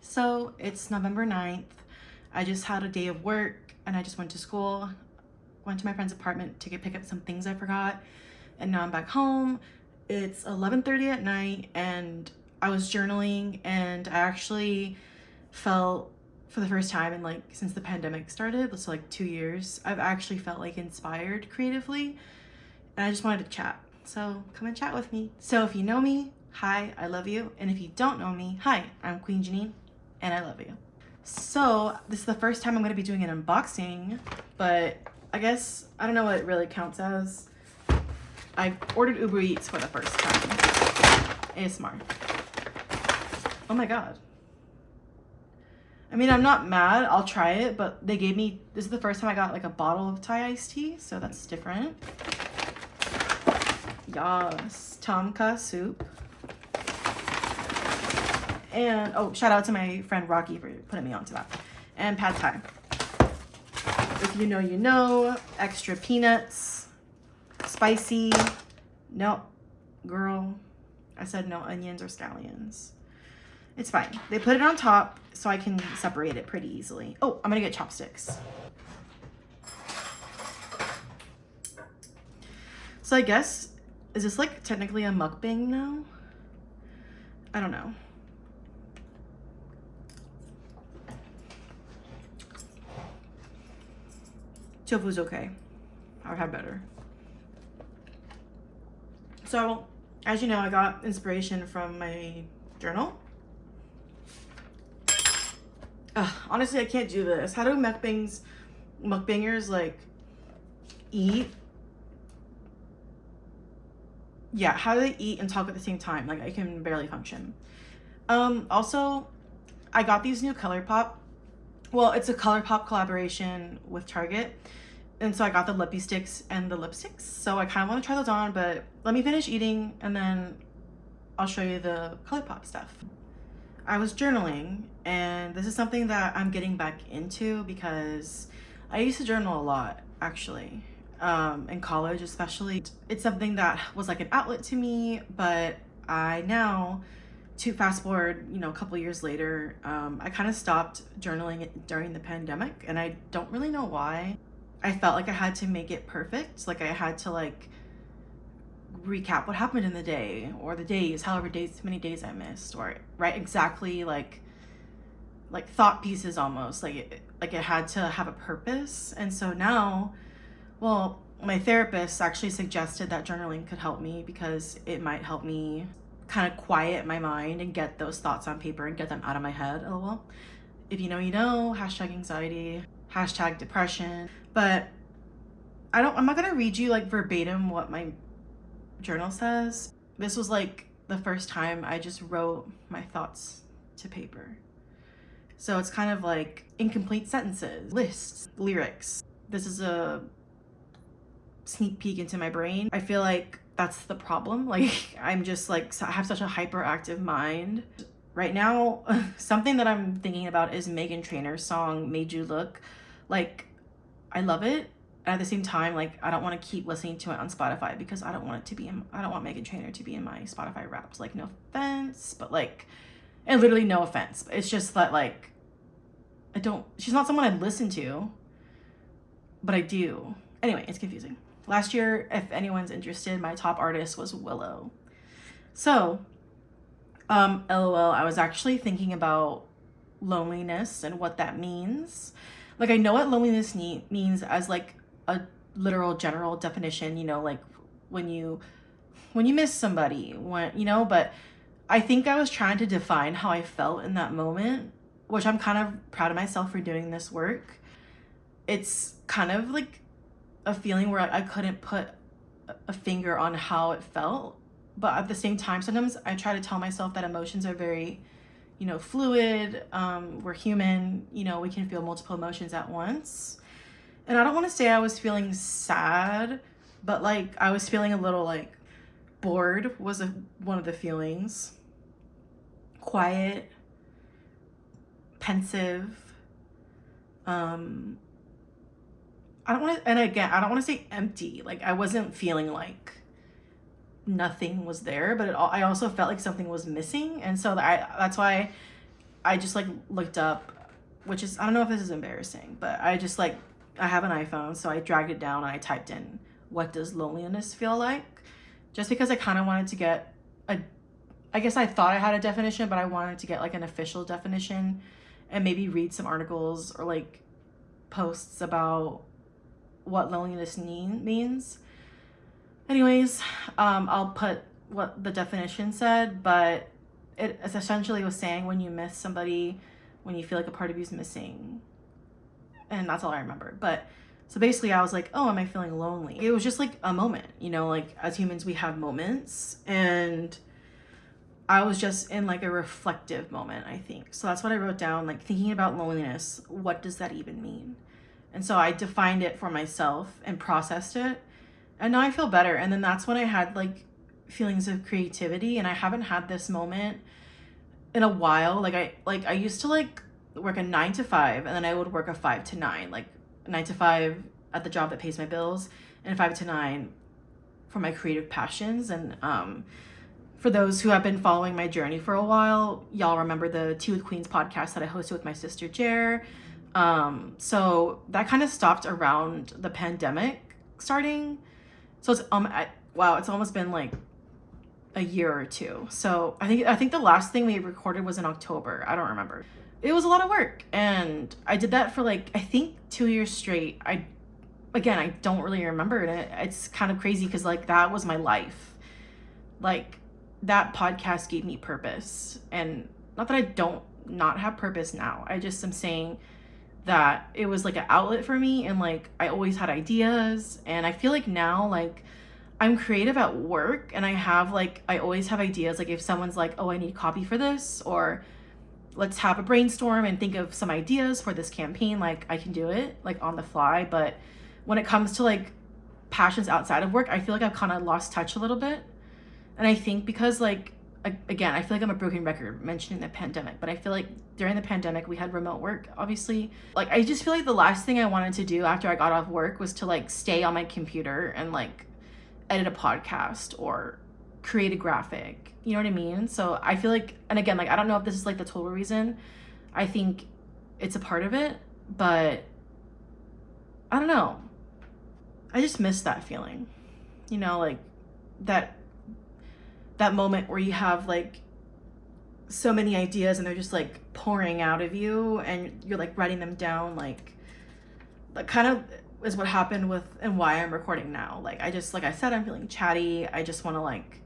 So it's November 9th. I just had a day of work and I just went to school, went to my friend's apartment to pick up some things I forgot. And now I'm back home. It's 11:30 at night and I was journaling, and I actually felt for the first time in since the pandemic started, so 2 years, I've actually felt inspired creatively, and I just wanted to chat. So come and chat with me. So if you know me, hi, I love you. And if you don't know me, hi, I'm QwnJanine and I love you. So this is the first time I'm going to be doing an unboxing, but I guess I don't know what it really counts as. I ordered Uber Eats for the first time. ASMR. Oh my god. I mean, I'm not mad. I'll try it, but they gave me, this is the first time I got a bottle of Thai iced tea, so that's different. Yes, tom kha soup. And, oh, shout out to my friend Rocky for putting me onto that. And pad thai. If you know, you know. Extra peanuts. Spicy. No, girl. I said no onions or scallions. It's fine. They put it on top so I can separate it pretty easily. Oh, I'm gonna get chopsticks. So I guess, is this technically a mukbang now? I don't know. Tofu's okay. I've had better. So, as you know, I got inspiration from my journal. Honestly, I can't do this. How do mukbangers eat? Yeah, how do they eat and talk at the same time? I can barely function. Also, I got these new colourpop. Well, it's a colourpop collaboration with Target. And so I got the lippy sticks and the lipsticks. So I kind of want to try those on, but let me finish eating and then I'll show you the colourpop stuff. I was journaling, and this is something that I'm getting back into because I used to journal a lot, actually, in college especially. It's something that was an outlet to me, but I now, to fast forward, a couple years later, I kind of stopped journaling during the pandemic, and I don't really know why. I felt like I had to make it perfect. I had to recap what happened in the day, or the days, however many days I missed, or write exactly like thought pieces almost, it had to have a purpose. And so now, well, my therapist actually suggested that journaling could help me because it might help me kind of quiet my mind and get those thoughts on paper and get them out of my head. LOL. If you know, you know. #anxiety, #depression. But I'm not gonna read you verbatim what my journal says. This was the first time I just wrote my thoughts to paper. So it's kind of incomplete sentences, lists, lyrics. This is a sneak peek into my brain. I feel that's the problem. I'm just I have such a hyperactive mind. Right now, something that I'm thinking about is Meghan Trainor's song Made You Look. I love it. At the same time, I don't want to keep listening to it on Spotify because I don't want Meghan Trainor to be in my Spotify Wrapped. No offense, but and literally no offense. It's just that she's not someone I'd listen to, but I do. Anyway, it's confusing. Last year, if anyone's interested, my top artist was Willow. So, LOL, I was actually thinking about loneliness and what that means. I know what loneliness means as a literal general definition, when you miss somebody, but I think I was trying to define how I felt in that moment, which I'm kind of proud of myself for doing this work. It's kind of a feeling where I couldn't put a finger on how it felt, but at the same time, sometimes I try to tell myself that emotions are very, fluid. We're human, we can feel multiple emotions at once. And I don't want to say I was feeling sad, but I was feeling a little bored was one of the feelings. Quiet, pensive. I don't want to, and again, I don't want to say empty. I wasn't feeling nothing was there, but I also felt like something was missing. And so that's why I just like looked up, which is, I don't know if this is embarrassing, but I just like, I have an iPhone, so I dragged it down and I typed in, what does loneliness feel like? Just because I kind of wanted to get I guess I thought I had a definition, but I wanted to get like an official definition and maybe read some articles or like posts about what loneliness means. Anyways, I'll put what the definition said, but it essentially was saying when you miss somebody, when you feel like a part of you is missing. And that's all I remember. But so basically I was like, oh, am I feeling lonely? It was just like a moment, you know, like as humans, we have moments, and I was just in like a reflective moment, I think. So that's what I wrote down, like thinking about loneliness. What does that even mean? And so I defined it for myself and processed it. And now I feel better. And then that's when I had like feelings of creativity, and I haven't had this moment in a while. Like I used to like work a 9 to 5, and then I would work a 5 to 9, like 9 to 5 at the job that pays my bills, and 5 to 9 for my creative passions. And for those who have been following my journey for a while, y'all remember the Tea with Queens podcast that I hosted with my sister Jer. So that kind of stopped around the pandemic starting. So it's wow, it's almost been like a year or two. So I think the last thing we recorded was in October. I don't remember. It was a lot of work, and I did that for like I think 2 years straight. I don't really remember it. It's kind of crazy because like that was my life. Like that podcast gave me purpose, and not that I don't not have purpose now. I just am saying that it was like an outlet for me, and like I always had ideas, and I feel like now like I'm creative at work, and I always have ideas. Like if someone's like, oh, I need copy for this, or let's have a brainstorm and think of some ideas for this campaign, like I can do it like on the fly. But when it comes to like passions outside of work, I feel like I've kind of lost touch a little bit. And I think because like, again, I feel like I'm a broken record mentioning the pandemic, but I feel like during the pandemic we had remote work, obviously. Like I just feel like the last thing I wanted to do after I got off work was to like stay on my computer and like edit a podcast or create a graphic, you know what I mean? So I feel like, and again, like I don't know if this is like the total reason. I think it's a part of it, but I don't know. I just miss that feeling, you know, like that moment where you have like so many ideas and they're just like pouring out of you, and you're like writing them down. Like that kind of is what happened with and why I'm recording now. Like I just, like I said, I'm feeling chatty. I just want to like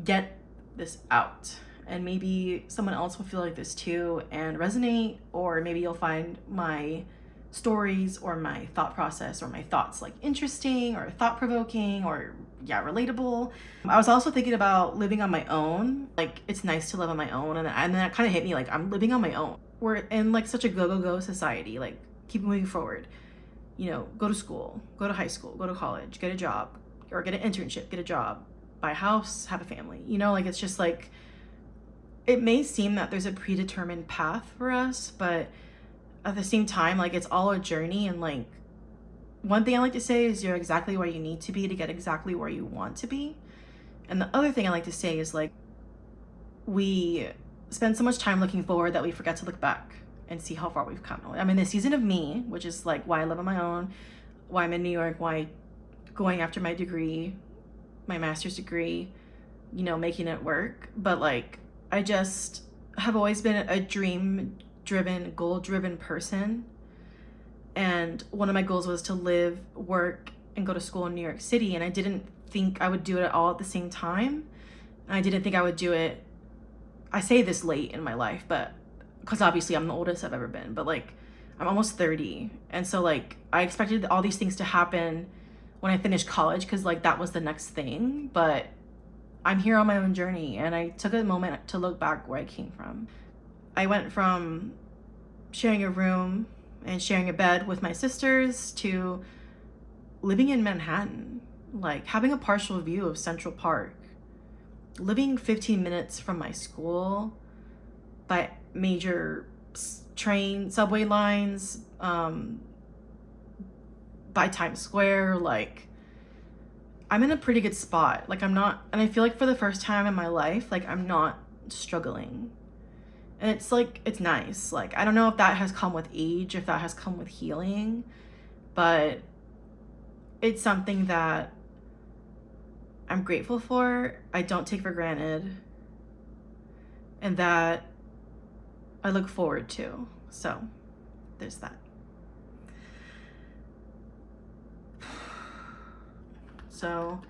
get this out, and maybe someone else will feel like this too and resonate, or maybe you'll find my stories or my thought process or my thoughts like interesting or thought-provoking or relatable. I was also thinking about living on my own. Like it's nice to live on my own, and then that kind of hit me, like I'm living on my own. We're in like such a go society, like keep moving forward, you know, go to school, go to high school, go to college, get a job, or get an internship, get a job, buy a house, have a family, you know, like it's just like, it may seem that there's a predetermined path for us, but at the same time, like it's all a journey. And like one thing I like to say is you're exactly where you need to be to get exactly where you want to be. And the other thing I like to say is like we spend so much time looking forward that we forget to look back and see how far we've come. I'm in this season of me, which is like why I live on my own, why I'm in New York, why going after my degree, my master's degree, you know, making it work. But like I just have always been a dream-driven, goal-driven person. And one of my goals was to live, work, and go to school in New York City. And I didn't think I would do it all at the same time. And I didn't think I would do it, I say this late in my life, but because obviously I'm the oldest I've ever been, but like I'm almost 30. And so like I expected all these things to happen when I finished college, because like that was the next thing. But I'm here on my own journey, and I took a moment to look back where I came from. I went from sharing a room and sharing a bed with my sisters to living in Manhattan, like having a partial view of Central Park, living 15 minutes from my school by major train, subway lines, by Times Square. Like I'm in a pretty good spot. Like I'm not, and I feel like for the first time in my life, like I'm not struggling. And it's like, it's nice. Like, I don't know if that has come with age, if that has come with healing, but it's something that I'm grateful for, I don't take for granted, and that I look forward to. So there's that. So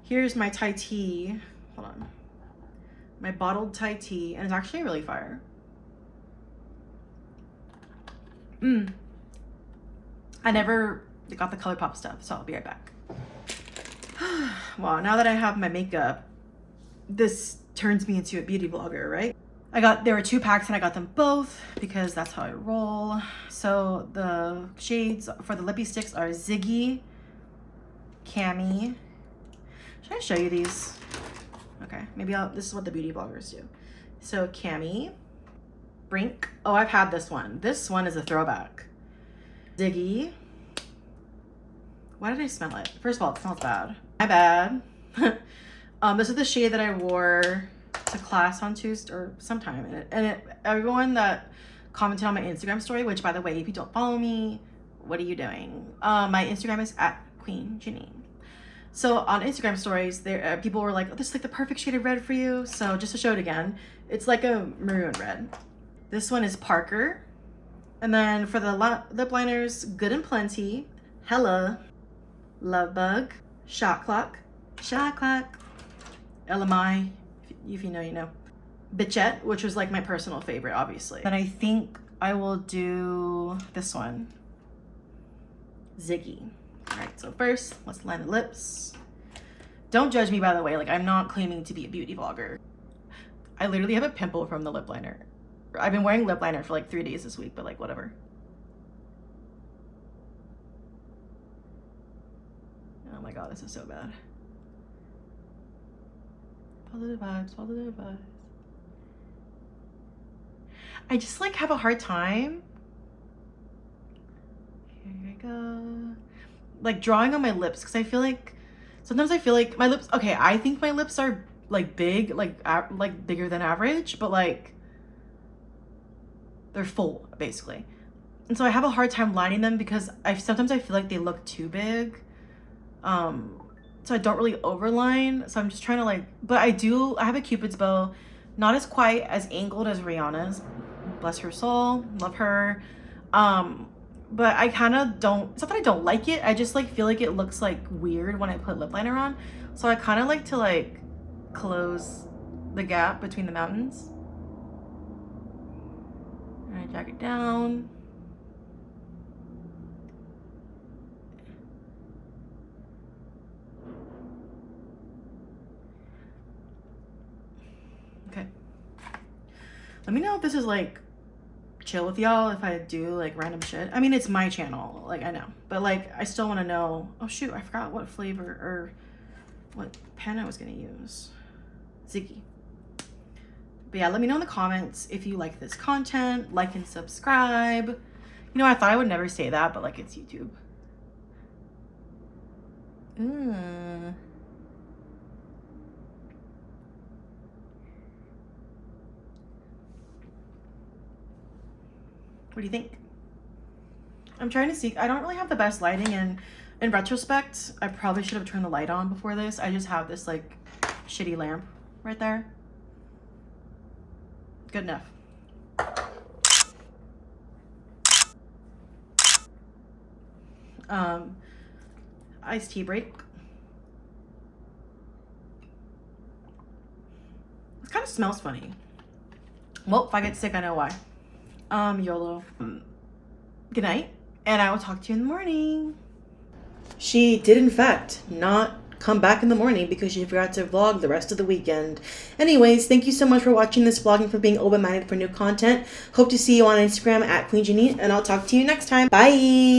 here's my Thai tea. Hold on. My bottled Thai tea, and it's actually really fire. I never got the ColourPop stuff, so I'll be right back. Wow, now that I have my makeup, this turns me into a beauty vlogger, right? There were 2 packs and I got them both because that's how I roll. So the shades for the lippy sticks are Ziggy, Cami. Should I show you these? Okay, maybe this is what the beauty vloggers do. So Cami, Brink. Oh, I've had this one. This one is a throwback. Ziggy. Why did I smell it? First of all, it smells bad. My bad. This is the shade that I wore to class on Tuesday or sometime. Everyone that commented on my Instagram story, which by the way, if you don't follow me, what are you doing? My Instagram is @QwnJanine. So on Instagram stories, people were like, oh, this is like the perfect shade of red for you. So just to show it again, it's like a maroon red. This one is Parker. And then for the lip liners, Good and Plenty, Hella, Love Bug, Shot Clock, LMI, if you know, you know. Bitchette, which was like my personal favorite, obviously. And I think I will do this one, Ziggy. All right, so first, let's line the lips. Don't judge me, by the way. Like, I'm not claiming to be a beauty vlogger. I literally have a pimple from the lip liner. I've been wearing lip liner for like 3 days this week, but like, whatever. Oh my God, this is so bad. Positive vibes, positive vibes. I just like have a hard time. Here I go. Like drawing on my lips, because I feel like sometimes I feel like my lips, okay, I think my lips are like big, like bigger than average, but like they're full basically. And so I have a hard time lining them because sometimes I feel like they look too big. So I don't really overline. So I'm just trying to like, but I have a Cupid's bow, not as quite as angled as Rihanna's, bless her soul, love her. But I kind of don't, it's not that I don't like it, I just like feel like it looks like weird when I put lip liner on. So I kind of like to like close the gap between the mountains. And I drag it down. Okay. Let me know if this is like chill with y'all, if I do like random shit. I mean, it's my channel, like I know, but like I still want to know. Oh shoot, I forgot what flavor or what pen I was gonna use. Ziggy. But yeah, let me know in the comments if you like this content, like and subscribe. You know, I thought I would never say that, but like it's YouTube. What do you think? I'm trying to see. I don't really have the best lighting, and in retrospect, I probably should have turned the light on before this. I just have this like shitty lamp right there. Good enough. Iced tea break. It kind of smells funny. Well, if I get sick, I know why. YOLO. Good night, and I will talk to you in the morning. She did, in fact, not come back in the morning because she forgot to vlog the rest of the weekend. Anyways, thank you so much for watching this vlog and for being open-minded for new content. Hope to see you on Instagram @QwnJanine, and I'll talk to you next time. Bye!